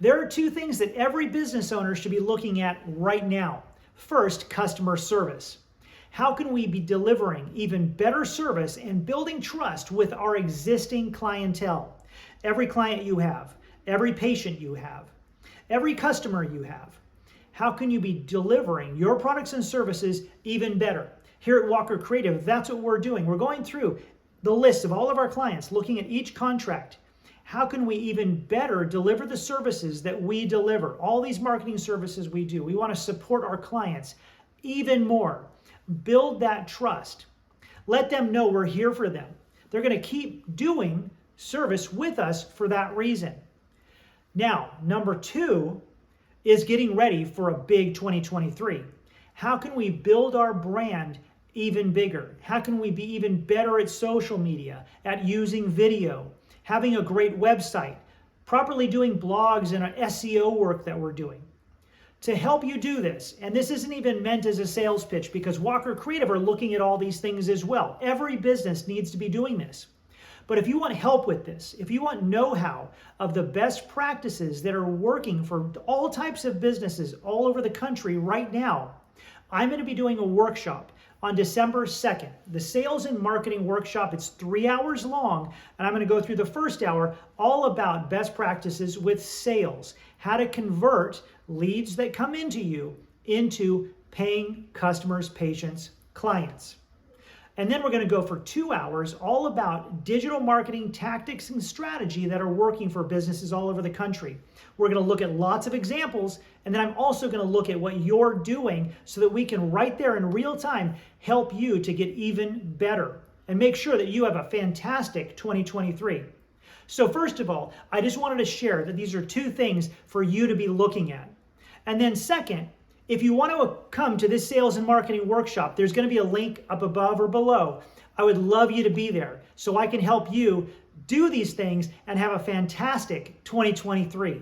There are two things that every business owner should be looking at right now. First, customer service. How can we be delivering even better service and building trust with our existing clientele? Every client you have, every patient you have, every customer you have. How can you be delivering your products and services even better? Here at Walker Kreative, that's what we're doing. We're going through the list of all of our clients, looking at each contract. How can we even better deliver the services that we deliver? All these marketing services we do. We want to support our clients even more. Build that trust. Let them know we're here for them. They're going to keep doing service with us for that reason. Now, number two is getting ready for a big 2023. How can we build our brand even bigger? How can we be even better at social media, at using video, having a great website, properly doing blogs and SEO work that we're doing? To help you do this, and this isn't even meant as a sales pitch because Walker Kreative are looking at all these things as well. Every business needs to be doing this. But if you want help with this, if you want know-how of the best practices that are working for all types of businesses all over the country right now, I'm going to be doing a workshop on December 2nd. The Sales and Marketing Workshop, it's 3 hours long, and I'm going to go through the first hour all about best practices with sales, how to convert leads that come into you into paying customers, patients, clients. And then we're going to go for 2 hours all about digital marketing tactics and strategy that are working for businesses all over the country. We're going to look at lots of examples, and then I'm also going to look at what you're doing so that we can right there in real time help you to get even better and make sure that you have a fantastic 2023. So first of all, I just wanted to share that these are two things for you to be looking at. And then second, if you want to come to this sales and marketing workshop, there's going to be a link up above or below. I would love you to be there so I can help you do these things and have a fantastic 2023.